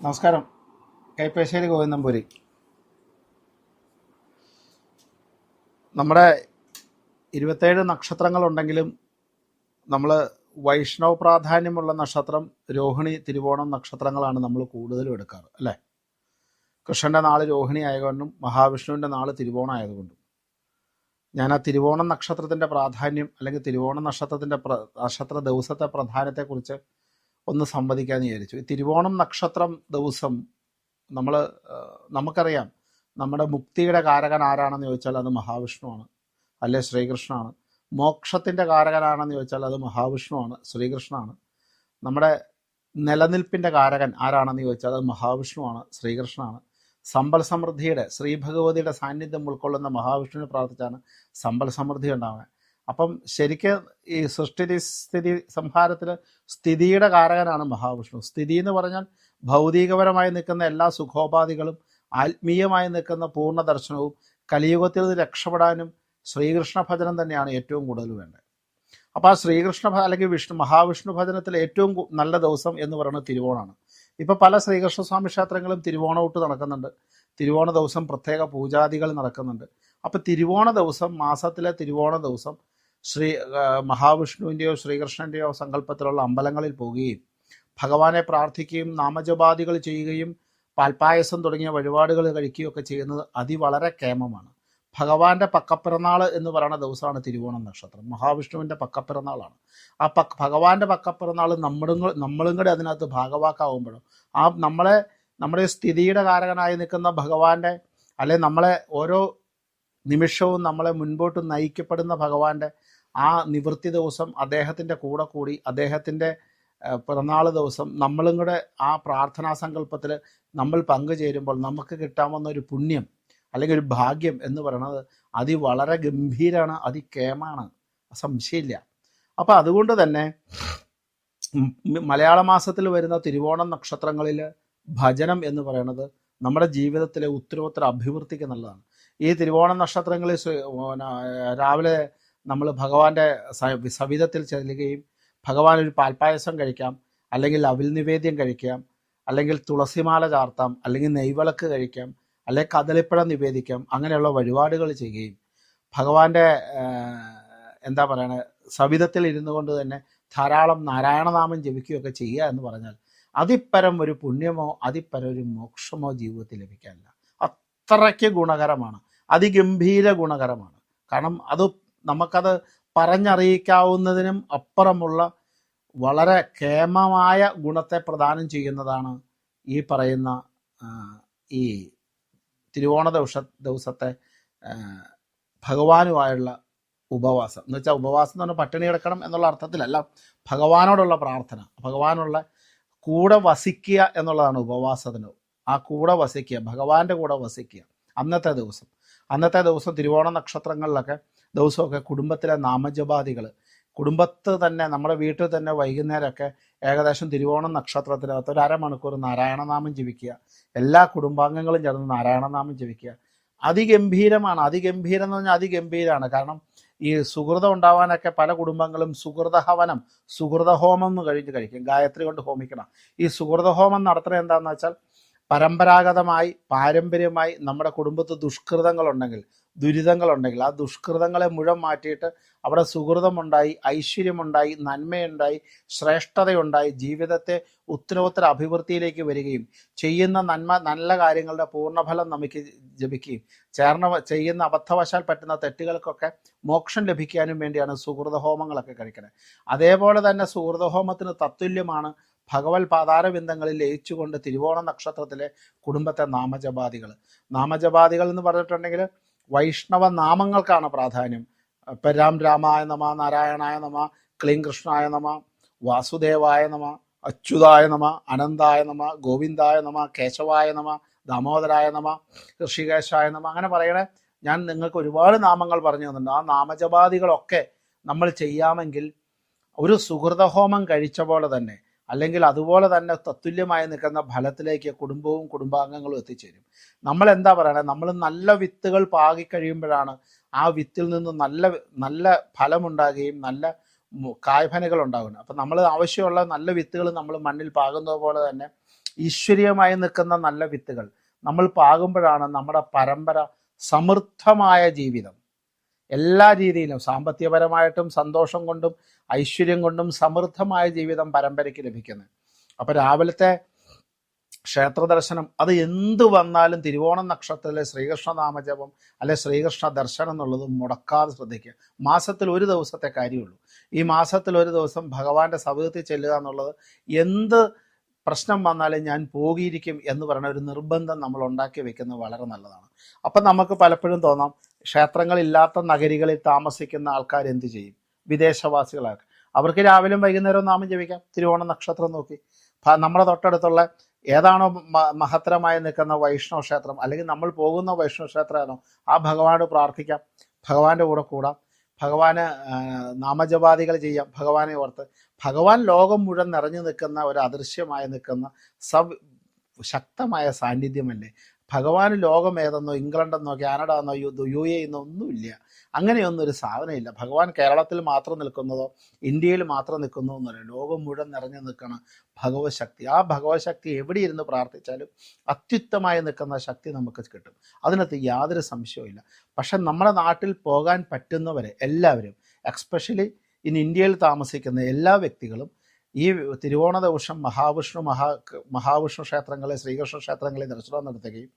നമസ്കാരം. കൈപ്പശ്ശേരി ഗോവിന്ദംപുരി. നമ്മുടെ 27 നക്ഷത്രങ്ങളുണ്ടെങ്കിലും നമ്മൾ വൈഷ്ണവ പ്രാധാന്യമുള്ള നക്ഷത്രം രോഹിണി, തിരുവോണം നക്ഷത്രങ്ങളാണ് നമ്മൾ കൂടുതലും എടുക്കാറ്, അല്ലേ? കൃഷ്ണൻ്റെ നാള് രോഹിണി ആയതുകൊണ്ടും മഹാവിഷ്ണുവിൻ്റെ നാള് തിരുവോണം ആയതുകൊണ്ടും ഞാൻ ആ തിരുവോണം നക്ഷത്രത്തിൻ്റെ പ്രാധാന്യം അല്ലെങ്കിൽ തിരുവോണം നക്ഷത്ര ദിവസത്തെ പ്രാധാന്യത്തെക്കുറിച്ച് ഒന്ന് സംവദിക്കാമെന്ന് വിചാരിച്ചു. ഈ തിരുവോണം നക്ഷത്രം ദിവസം നമുക്കറിയാം, നമ്മുടെ മുക്തിയുടെ കാരകൻ ആരാണെന്ന് ചോദിച്ചാൽ അത് മഹാവിഷ്ണുവാണ്, അല്ലെ ശ്രീകൃഷ്ണനാണ്. മോക്ഷത്തിൻ്റെ കാരകനാണെന്ന് ചോദിച്ചാൽ അത് മഹാവിഷ്ണുവാണ്, ശ്രീകൃഷ്ണനാണ്. നമ്മുടെ നിലനിൽപ്പിൻ്റെ കാരകൻ ആരാണെന്ന് ചോദിച്ചാൽ അത് മഹാവിഷ്ണുവാണ്, ശ്രീകൃഷ്ണനാണ്. സമ്പൽ സമൃദ്ധിയുടെ ശ്രീഭഗവതിയുടെ സാന്നിധ്യം ഉൾക്കൊള്ളുന്ന മഹാവിഷ്ണുവിനെ പ്രാർത്ഥിച്ചാണ് സമ്പൽ സമൃദ്ധി ഉണ്ടാവുക. അപ്പം ശരിക്കും ഈ സൃഷ്ടി സ്ഥിതി സംഹാരത്തിൽ സ്ഥിതിയുടെ കാരകനാണ് മഹാവിഷ്ണു. സ്ഥിതി എന്ന് പറഞ്ഞാൽ ഭൗതികപരമായി നിൽക്കുന്ന എല്ലാ സുഖോപാധികളും ആത്മീയമായി നിൽക്കുന്ന പൂർണ്ണ ദർശനവും കലിയുഗത്തിൽ നിന്ന് രക്ഷപ്പെടാനും ശ്രീകൃഷ്ണ ഭജനം തന്നെയാണ് ഏറ്റവും കൂടുതൽ വേണ്ടത്. അപ്പോൾ ആ ശ്രീകൃഷ്ണ അല്ലെങ്കിൽ മഹാവിഷ്ണു ഭജനത്തിൽ ഏറ്റവും നല്ല ദിവസം എന്ന് പറയുന്നത് തിരുവോണമാണ്. ഇപ്പോൾ പല ശ്രീകൃഷ്ണസ്വാമി ക്ഷേത്രങ്ങളും തിരുവോണമൂട്ട് നടക്കുന്നുണ്ട്. തിരുവോണ ദിവസം പ്രത്യേക പൂജാദികൾ നടക്കുന്നുണ്ട്. അപ്പോൾ തിരുവോണ ദിവസം, മാസത്തിലെ തിരുവോണ ദിവസം മഹാവിഷ്ണുവിൻ്റെയോ ശ്രീകൃഷ്ണൻ്റെയോ സങ്കല്പത്തിലുള്ള അമ്പലങ്ങളിൽ പോവുകയും ഭഗവാനെ പ്രാർത്ഥിക്കുകയും നാമജപാദികൾ ചെയ്യുകയും പാൽപ്പായസം തുടങ്ങിയ വഴിപാടുകൾ കഴിക്കുകയൊക്കെ ചെയ്യുന്നത് വളരെ കേമമാണ്. ഭഗവാന്റെ പക്കപ്പിറന്നാൾ എന്ന് പറയുന്ന ദിവസമാണ് തിരുവോണം നക്ഷത്രം. മഹാവിഷ്ണുവിൻ്റെ പക്കപ്പിറന്നാളാണ്. ആ ഭഗവാന്റെ പക്കപ്പിറന്നാൾ നമ്മളും കൂടെ അതിനകത്ത് ഭാഗവാക്കാവുമ്പോഴും നമ്മുടെ സ്ഥിതിയുടെ കാരകനായി നിൽക്കുന്ന ഭഗവാന്റെ, അല്ലെ നമ്മളെ ഓരോ നിമിഷവും നമ്മളെ മുൻപോട്ട് നയിക്കപ്പെടുന്ന ഭഗവാന്റെ ആ നിവൃത്തി ദിവസം അദ്ദേഹത്തിൻ്റെ കൂടെ കൂടി അദ്ദേഹത്തിൻ്റെ പിറന്നാൾ ദിവസം നമ്മളും കൂടെ ആ പ്രാർത്ഥനാ സങ്കല്പത്തിൽ നമ്മൾ പങ്കുചേരുമ്പോൾ നമുക്ക് കിട്ടാവുന്ന ഒരു പുണ്യം അല്ലെങ്കിൽ ഒരു ഭാഗ്യം എന്ന് പറയുന്നത് വളരെ ഗംഭീരമാണ്, അതികേമാണ്, സംശയമില്ല. അപ്പം അതുകൊണ്ട് തന്നെ മലയാള മാസത്തിൽ വരുന്ന തിരുവോണം നക്ഷത്രങ്ങളിൽ ഭജനം എന്ന് പറയുന്നത് നമ്മുടെ ജീവിതത്തിലെ ഉത്തരോത്തര അഭിവൃദ്ധിക്ക് നല്ലതാണ്. ഈ തിരുവോണം നക്ഷത്രങ്ങളിൽ രാവിലെ നമ്മൾ ഭഗവാന്റെ സവിധത്തിൽ ചെല്ലുകയും ഭഗവാൻ ഒരു പാൽപ്പായസം കഴിക്കാം, അല്ലെങ്കിൽ അവിൽ നിവേദ്യം കഴിക്കാം, അല്ലെങ്കിൽ തുളസിമാല ചാർത്താം, അല്ലെങ്കിൽ നെയ്വിളക്ക് കഴിക്കാം, അല്ലെങ്കിൽ കദളിപ്പഴം നിവേദിക്കാം. അങ്ങനെയുള്ള വഴിപാടുകൾ ചെയ്യുകയും ഭഗവാന്റെ സവിധത്തിൽ ഇരുന്നു കൊണ്ട് തന്നെ ധാരാളം നാരായണനാമം ജപിക്കുകയൊക്കെ ചെയ്യുക എന്ന് പറഞ്ഞാൽ അതിപ്പരം ഒരു പുണ്യമോ അതിപ്പരം ഒരു മോക്ഷമോ ജീവിതത്തിൽ ലഭിക്കാനില്ല. അത്രയ്ക്ക് ഗുണകരമാണ്, അതിഗംഭീര ഗുണകരമാണ്. കാരണം നമുക്കത് പറഞ്ഞറിയിക്കാവുന്നതിനും അപ്പുറമുള്ള വളരെ കേമമായ ഗുണത്തെ പ്രദാനം ചെയ്യുന്നതാണ് ഈ പറയുന്ന ഈ തിരുവോണ ദിവസത്തെ ഭഗവാനുമായുള്ള ഉപവാസം. എന്ന് വെച്ചാൽ ഉപവാസം എന്ന് പറഞ്ഞാൽ പട്ടിണി കിടക്കണം എന്നുള്ള അർത്ഥത്തിലല്ല, ഭഗവാനോടുള്ള പ്രാർത്ഥന, ഭഗവാനുള്ള കൂടെ വസിക്കുക എന്നുള്ളതാണ് ഉപവാസത്തിന്. ആ കൂടെ വസിക്കുക, ഭഗവാന്റെ കൂടെ വസിക്കുക. അന്നത്തെ ദിവസം തിരുവോണ നക്ഷത്രങ്ങളിലൊക്കെ ദിവസമൊക്കെ കുടുംബത്തിലെ നാമജപാദികൾ, കുടുംബത്ത് തന്നെ നമ്മുടെ വീട്ടിൽ തന്നെ വൈകുന്നേരമൊക്കെ ഏകദേശം തിരുവോണം നക്ഷത്രത്തിനകത്ത് ഒരു അരമണിക്കൂർ നാരായണനാമം ജപിക്കുക. എല്ലാ കുടുംബാംഗങ്ങളും ചേർന്ന് നാരായണനാമം ജപിക്കുക. അതിഗംഭീരമാണ്. അതിഗംഭീരം എന്ന് പറഞ്ഞാൽ അതിഗംഭീരമാണ്. കാരണം ഈ സുഹൃതം ഉണ്ടാവാനൊക്കെ പല കുടുംബങ്ങളും സുഹൃതഹവനം, സുഹൃതഹോമം എന്ന് കഴിക്കും. ഗായത്രി കൊണ്ട് ഹോമിക്കണം. ഈ സുഹൃതഹോമം നടത്തുന്നത് എന്താണെന്ന് വെച്ചാൽ പരമ്പരാഗതമായി പാരമ്പര്യമായി നമ്മുടെ കുടുംബത്ത് ദുരിതങ്ങളുണ്ടെങ്കിൽ ആ ദുഷ്കൃതങ്ങളെ മുഴുവൻ മാറ്റിയിട്ട് അവിടെ സുഹൃതമുണ്ടായി, ഐശ്വര്യമുണ്ടായി, നന്മയുണ്ടായി, ശ്രേഷ്ഠതയുണ്ടായി, ജീവിതത്തെ ഉത്തരോത്തര അഭിവൃദ്ധിയിലേക്ക് വരികയും ചെയ്യുന്ന നല്ല കാര്യങ്ങളുടെ പൂർണ്ണഫലം നമുക്ക് ജപിക്കുകയും ചെയ്യുന്ന അബദ്ധവശാൽ പറ്റുന്ന തെറ്റുകൾക്കൊക്കെ മോക്ഷം ലഭിക്കാനും വേണ്ടിയാണ് സുഹൃതഹോമങ്ങളൊക്കെ കഴിക്കുന്നത്. അതേപോലെ തന്നെ സുഹൃതഹോമത്തിന് തത്തുല്യമാണ് ഭഗവത് പാതാരബിന്ദങ്ങളിൽ ലയിച്ചുകൊണ്ട് തിരുവോണ നക്ഷത്രത്തിലെ കുടുംബത്തെ നാമജപാദികൾ എന്ന് പറഞ്ഞിട്ടുണ്ടെങ്കിൽ വൈഷ്ണവ നാമങ്ങൾക്കാണ് പ്രാധാന്യം. ഇപ്പം രാമായ നമ, നാരായണായ നമ, ക്ലീം കൃഷ്ണായ നമ, വാസുദേവായ നമ, അച്യുതായ നമ, അനന്തായ നമ, ഗോവിന്ദായ നമ, കേശവായ നമ, ദാമോദരായ നമ, ഋഷികേശായ നമ, അങ്ങനെ പറയണേ. ഞാൻ നിങ്ങൾക്ക് ഒരുപാട് നാമങ്ങൾ പറഞ്ഞു തന്നിട്ടുണ്ട്. ആ നാമജപാദികളൊക്കെ നമ്മൾ ചെയ്യാമെങ്കിൽ ഒരു സുഹൃതഹോമം കഴിച്ച പോലെ തന്നെ, അല്ലെങ്കിൽ അതുപോലെ തന്നെ തത്തുല്യമായി നിൽക്കുന്ന ഫലത്തിലേക്ക് കുടുംബവും കുടുംബാംഗങ്ങളും എത്തിച്ചേരും. നമ്മൾ എന്താ പറയണത്, നമ്മൾ നല്ല വിത്തുകൾ പാകിക്കഴിയുമ്പോഴാണ് ആ വിത്തിൽ നിന്ന് നല്ല ഫലമുണ്ടാകുകയും നല്ല കായ്ഫലങ്ങൾ ഉണ്ടാകുന്നത്. അപ്പം നമ്മൾ ആവശ്യമുള്ള നല്ല വിത്തുകൾ നമ്മൾ മണ്ണിൽ പാകുന്നത് പോലെ തന്നെ ഈശ്വരീയമായി നിൽക്കുന്ന നല്ല വിത്തുകൾ നമ്മൾ പാകുമ്പോഴാണ് നമ്മുടെ പരമ്പര സമൃദ്ധമായ ജീവിതം എല്ലാ രീതിയിലും സാമ്പത്തികപരമായിട്ടും സന്തോഷം കൊണ്ടും ഐശ്വര്യം കൊണ്ടും സമൃദ്ധമായ ജീവിതം പരമ്പരയ്ക്ക് ലഭിക്കുന്നത്. അപ്പോൾ രാവിലത്തെ ക്ഷേത്ര ദർശനം അത് എന്തു വന്നാലും തിരുവോണം നക്ഷത്രത്തിലെ ശ്രീകൃഷ്ണ നാമജപം അല്ലെ ശ്രീകൃഷ്ണ ദർശനം എന്നുള്ളത് മുടക്കാതെ ശ്രദ്ധിക്കുക. മാസത്തിൽ ഒരു ദിവസത്തെ കാര്യമുള്ളൂ. ഈ മാസത്തിൽ ഒരു ദിവസം ഭഗവാന്റെ സവിധത്തിൽ ചെല്ലുക എന്നുള്ളത് എന്ത് പ്രശ്നം വന്നാലും ഞാൻ പോകിയിരിക്കും എന്ന് പറയുന്ന ഒരു നിർബന്ധം നമ്മൾ ഉണ്ടാക്കി വെക്കുന്നത് വളരെ നല്ലതാണ്. അപ്പം നമുക്ക് പലപ്പോഴും തോന്നാം, ക്ഷേത്രങ്ങളില്ലാത്ത നഗരികളിൽ താമസിക്കുന്ന ആൾക്കാർ എന്ത് ചെയ്യും? വിദേശവാസികളാണ്. അവർക്ക് രാവിലെയും വൈകുന്നേരവും നാമം ജപിക്കാം. തിരുവോണ നക്ഷത്രം നോക്കി നമ്മുടെ തൊട്ടടുത്തുള്ള ഏതാണോ മഹത്തരമായി നിൽക്കുന്ന വൈഷ്ണവ ക്ഷേത്രം അല്ലെങ്കിൽ നമ്മൾ പോകുന്ന വൈഷ്ണവ ക്ഷേത്രമാണോ ആ ഭഗവാനോട് പ്രാർത്ഥിക്കാം, ഭഗവാന്റെ കൂടെ കൂടാം, ഭഗവാന് നാമജപാദികൾ ചെയ്യാം, ഭഗവാനെ ഓർത്ത്. ഭഗവാൻ ലോകം മുഴുവൻ നിറഞ്ഞു നിൽക്കുന്ന ഒരു അദൃശ്യമായി നിൽക്കുന്ന ശക്തമായ സാന്നിധ്യമല്ലേ. ഭഗവാന് ലോകം ഏതെന്നോ ഇംഗ്ലണ്ടെന്നോ കാനഡ എന്നോ യു എ എന്നോ ഒന്നുമില്ല. അങ്ങനെയൊന്നും ഒരു സാധനമില്ല. ഭഗവാൻ കേരളത്തിൽ മാത്രം നിൽക്കുന്നതോ ഇന്ത്യയിൽ മാത്രം നിൽക്കുന്നതോ എന്നല്ല, ലോകം മുഴുവൻ നിറഞ്ഞു നിൽക്കണം ഭഗവത് ശക്തി. ആ ഭഗവത് ശക്തി എവിടെ ഇരുന്ന് പ്രാർത്ഥിച്ചാലും അത്യുത്തമായി നിൽക്കുന്ന ശക്തി നമുക്ക് കിട്ടും. അതിനകത്ത് യാതൊരു സംശയവും. പക്ഷെ നമ്മുടെ നാട്ടിൽ പോകാൻ പറ്റുന്നവരെ എല്ലാവരും, എക്സ്പെഷ്യലി ഇൻ ഇന്ത്യയിൽ താമസിക്കുന്ന എല്ലാ വ്യക്തികളും ഈ തിരുവോണ ദിവസം മഹാവിഷ്ണു ക്ഷേത്രങ്ങളെ, ശ്രീകൃഷ്ണ ക്ഷേത്രങ്ങളെ ദർശനം നടത്തുകയും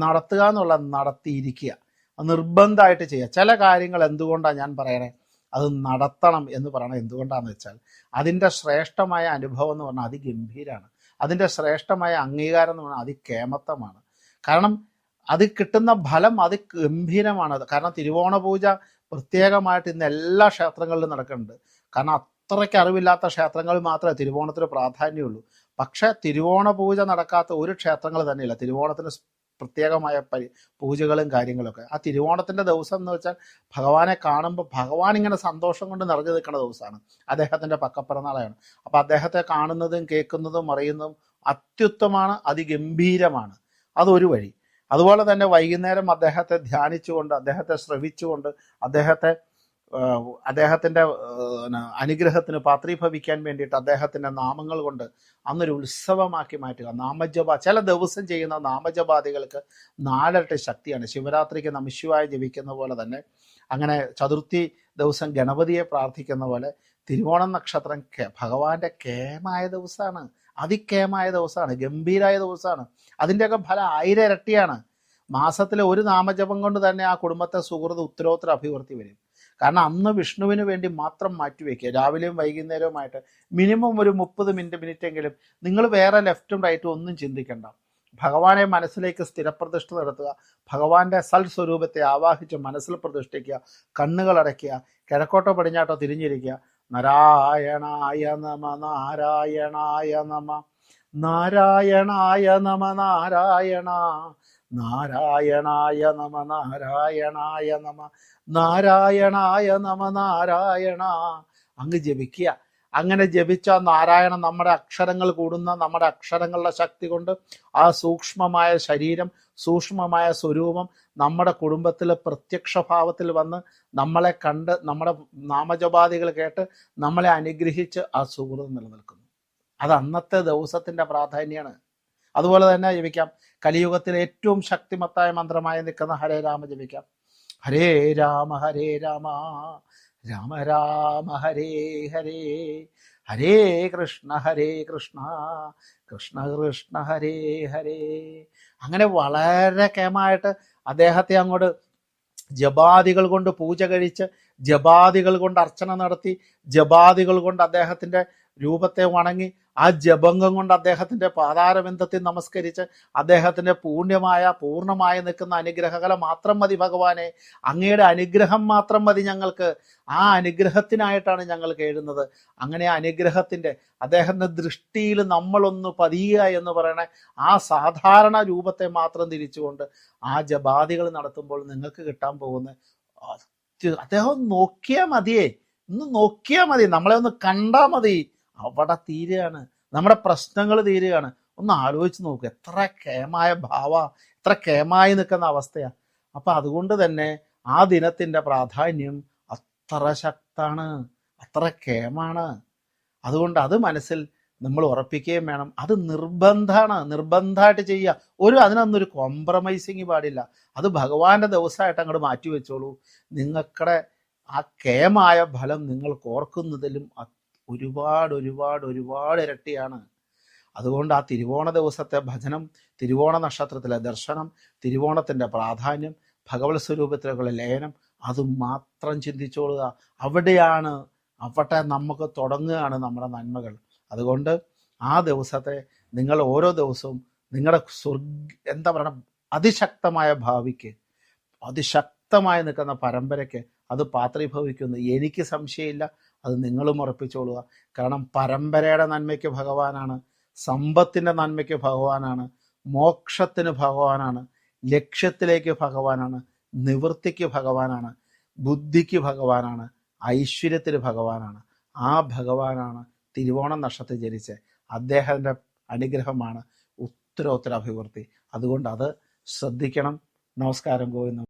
നടത്തുക എന്നുള്ള നടത്തിയിരിക്കുക, നിർബന്ധമായിട്ട് ചെയ്യുക. ചില കാര്യങ്ങൾ എന്തുകൊണ്ടാണ് ഞാൻ പറയണേ അത് നടത്തണം എന്ന് പറയണത് എന്തുകൊണ്ടാണെന്ന് വെച്ചാൽ അതിൻ്റെ ശ്രേഷ്ഠമായ അനുഭവം എന്ന് പറഞ്ഞാൽ അതിഗംഭീരമാണ്. അതിൻ്റെ ശ്രേഷ്ഠമായ അംഗീകാരം എന്ന് പറഞ്ഞാൽ അതികേമത്തമാണ്. കാരണം അത് കിട്ടുന്ന ഫലം അതിഗംഭീരമാണ്. കാരണം തിരുവോണ പൂജ പ്രത്യേകമായിട്ട് ഇന്ന് എല്ലാ ക്ഷേത്രങ്ങളിലും നടക്കുന്നുണ്ട്. കാരണം അത്രയ്ക്ക് അറിവില്ലാത്ത ക്ഷേത്രങ്ങളിൽ മാത്രമേ തിരുവോണത്തിന് പ്രാധാന്യമുള്ളൂ. പക്ഷേ തിരുവോണ പൂജ നടക്കാത്ത ഒരു ക്ഷേത്രങ്ങൾ തന്നെയില്ല. തിരുവോണത്തിന് പ്രത്യേകമായ പൂജകളും കാര്യങ്ങളൊക്കെ. ആ തിരുവോണത്തിൻ്റെ ദിവസം എന്ന് വെച്ചാൽ ഭഗവാനെ കാണുമ്പോൾ ഭഗവാൻ ഇങ്ങനെ സന്തോഷം കൊണ്ട് നിറഞ്ഞു നിൽക്കുന്ന ദിവസമാണ്. അദ്ദേഹത്തിൻ്റെ പക്കപ്പിറന്നാളാണ്. അപ്പോൾ അദ്ദേഹത്തെ കാണുന്നതും കേൾക്കുന്നതും അറിയുന്നതും അത്യുത്തമാണ്, അതിഗംഭീരമാണ്. അതൊരു വഴി. അതുപോലെ തന്നെ വൈകുന്നേരം അദ്ദേഹത്തെ ധ്യാനിച്ചുകൊണ്ട്, അദ്ദേഹത്തെ ശ്രവിച്ചുകൊണ്ട്, അദ്ദേഹത്തിൻ്റെ അനുഗ്രഹത്തിന് പാത്രീഭവിക്കാൻ വേണ്ടിയിട്ട് അദ്ദേഹത്തിൻ്റെ നാമങ്ങൾ കൊണ്ട് അന്നൊരു ഉത്സവമാക്കി മാറ്റുക. ചില ദിവസം ചെയ്യുന്ന നാമജപാദികൾക്ക് 4 ഇരട്ടി ശക്തിയാണ്. ശിവരാത്രിക്ക് നമഃശിവായ ജപിക്കുന്ന പോലെ തന്നെ, അങ്ങനെ ചതുർത്ഥി ദിവസം ഗണപതിയെ പ്രാർത്ഥിക്കുന്ന പോലെ തിരുവോണം നക്ഷത്രം ഭഗവാന്റെ കേമായ ദിവസമാണ്, അതികേമായ ദിവസമാണ്, ഗംഭീരായ ദിവസമാണ്. അതിൻ്റെയൊക്കെ ഫലം 1000 ഇരട്ടിയാണ്. മാസത്തിലെ ഒരു നാമജപം കൊണ്ട് തന്നെ ആ കുടുംബത്തെ സുഹൃത്ത് ഉത്തരോത്തര അഭിവൃദ്ധി വരും. കാരണം അന്ന് വിഷ്ണുവിന് വേണ്ടി മാത്രം മാറ്റിവെക്കുക. രാവിലെയും വൈകുന്നേരവുമായിട്ട് മിനിമം ഒരു 30 മിനിറ്റെങ്കിലും നിങ്ങൾ വേറെ ലെഫ്റ്റും റൈറ്റും ഒന്നും ചിന്തിക്കണ്ട. ഭഗവാനെ മനസ്സിലേക്ക് സ്ഥിരപ്രതിഷ്ഠ നടത്തുക. ഭഗവാന്റെ സൽസ്വരൂപത്തെ ആവാഹിച്ച് മനസ്സിൽ പ്രതിഷ്ഠിക്കുക. കണ്ണുകൾ അടയ്ക്കുക. കിഴക്കോട്ടോ പടിഞ്ഞാട്ടോ തിരിഞ്ഞിരിക്കുക. നാരായണായ നമ, നാരായണായ നമ, നാരായണായ നമ, നാരായണ, നാരായണായ നമ, നാരായണായ നമ, നാരായണായ നമ, നാരായണ അങ്ങ് ജപിക്കുക. അങ്ങനെ ജപിച്ച നാരായണൻ നമ്മുടെ അക്ഷരങ്ങൾ കൂടുന്ന, നമ്മുടെ അക്ഷരങ്ങളുടെ ശക്തി കൊണ്ട് ആ സൂക്ഷ്മമായ ശരീരം, സൂക്ഷ്മമായ സ്വരൂപം നമ്മുടെ കുടുംബത്തിൽ പ്രത്യക്ഷഭാവത്തിൽ വന്ന് നമ്മളെ കണ്ട്, നമ്മുടെ നാമജപാദികൾ കേട്ട് നമ്മളെ അനുഗ്രഹിച്ച് ആ സുഹൃതം നിലനിൽക്കുന്നു. അത് അന്നത്തെ ദിവസത്തിൻ്റെ പ്രാധാന്യമാണ്. അതുപോലെ തന്നെ ജപിക്കാം. കലിയുഗത്തിലെ ഏറ്റവും ശക്തിമത്തായ മന്ത്രമായി നിൽക്കുന്ന ഹരേ രാമ ജപിക്കാം. ഹരേ രാമ രാമ രാമ ഹരേ ഹരേ, ഹരേ കൃഷ്ണ കൃഷ്ണ കൃഷ്ണ ഹരേ ഹരേ. അങ്ങനെ വളരെ കേമായിട്ട് അദ്ദേഹത്തെ അങ്ങോട്ട് ജപാദികൾ കൊണ്ട് പൂജ കഴിച്ച്, ജപാദികൾ കൊണ്ട് അർച്ചന നടത്തി, ജപാദികൾ കൊണ്ട് അദ്ദേഹത്തിൻ്റെ രൂപത്തെ വണങ്ങി, ആ ജപംഗം കൊണ്ട് അദ്ദേഹത്തിൻ്റെ പാതാരബന്ധത്തിൽ നമസ്കരിച്ച്, അദ്ദേഹത്തിൻ്റെ പൂർണ്ണമായ നിൽക്കുന്ന അനുഗ്രഹകല മാത്രം മതി ഭഗവാനെ, അങ്ങയുടെ അനുഗ്രഹം മാത്രം മതി ഞങ്ങൾക്ക്. ആ അനുഗ്രഹത്തിനായിട്ടാണ് ഞങ്ങൾക്ക് എഴുതുന്നത്. അങ്ങനെ അനുഗ്രഹത്തിൻ്റെ അദ്ദേഹത്തിൻ്റെ ദൃഷ്ടിയിൽ നമ്മളൊന്ന് പതിയുക എന്ന് പറയണ ആ സാധാരണ രൂപത്തെ മാത്രം തിരിച്ചുകൊണ്ട് ആ ജപാദികൾ നടത്തുമ്പോൾ നിങ്ങൾക്ക് കിട്ടാൻ പോകുന്ന അദ്ദേഹം നോക്കിയാൽ മതിയേ, ഒന്ന് നോക്കിയാൽ മതി, നമ്മളെ ഒന്ന് കണ്ടാൽ മതി, അവിടെ തീരുകയാണ്, നമ്മുടെ പ്രശ്നങ്ങൾ തീരുകയാണ്. ഒന്ന് ആലോചിച്ച് നോക്കുക, എത്ര കേമായ എത്ര കേമായി നിൽക്കുന്ന അവസ്ഥയാണ്. അപ്പം അതുകൊണ്ട് തന്നെ ആ ദിനത്തിൻ്റെ പ്രാധാന്യം അത്ര ശക്താണ്, അത്ര കേമാണ്. അതുകൊണ്ട് അത് മനസ്സിൽ നമ്മൾ ഉറപ്പിക്കുകയും വേണം. അത് നിർബന്ധമായിട്ട് ചെയ്യുക. അതിനൊന്നൊരു കോംപ്രമൈസിങ് പാടില്ല. അത് ഭഗവാന്റെ ദിവസമായിട്ട് അങ്ങോട്ട് മാറ്റി വെച്ചോളൂ. നിങ്ങൾക്കടെ ആ കേമായ ഫലം നിങ്ങൾക്ക് ഓർക്കുന്നതിലും ഒരുപാട് ഇരട്ടിയാണ്. അതുകൊണ്ട് ആ തിരുവോണ ദിവസത്തെ ഭജനം, തിരുവോണ നക്ഷത്രത്തിലെ ദർശനം, തിരുവോണത്തിൻ്റെ പ്രാധാന്യം, ഭഗവത് സ്വരൂപത്തിലേക്കുള്ള ലയനം, അത് മാത്രം ചിന്തിച്ചോളുക. അവിടെ നമുക്ക് തുടങ്ങുകയാണ് നമ്മുടെ നന്മകൾ. അതുകൊണ്ട് ആ ദിവസത്തെ നിങ്ങൾ ഓരോ ദിവസവും നിങ്ങളുടെ എന്താ പറയണം, അതിശക്തമായ ഭാവിക്ക്, അതിശക്തമായി നിൽക്കുന്ന പരമ്പരയ്ക്ക് അത് പാത്രീഭവിക്കുന്നു. എനിക്ക് സംശയമില്ല, അത് നിങ്ങളും ഉറപ്പിച്ചോളുക. കാരണം പരമ്പരയുടെ നന്മയ്ക്ക് ഭഗവാനാണ്, സമ്പത്തിൻ്റെ നന്മയ്ക്ക് ഭഗവാനാണ്, മോക്ഷത്തിന് ഭഗവാനാണ്, ലക്ഷ്യത്തിലേക്ക് ഭഗവാനാണ്, നിവൃത്തിക്ക് ഭഗവാനാണ്, ബുദ്ധിക്ക് ഭഗവാനാണ്, ഐശ്വര്യത്തിന് ഭഗവാനാണ്. ആ ഭഗവാനാണ് തിരുവോണം നക്ഷത്രത്തിൽ ജനിച്ച് അദ്ദേഹത്തിൻ്റെ അനുഗ്രഹമാണ് ഉത്തരോത്തര അഭിവൃദ്ധി. അതുകൊണ്ട് അത് ശ്രദ്ധിക്കണം. നമസ്കാരം. ഗോവിന്ദ.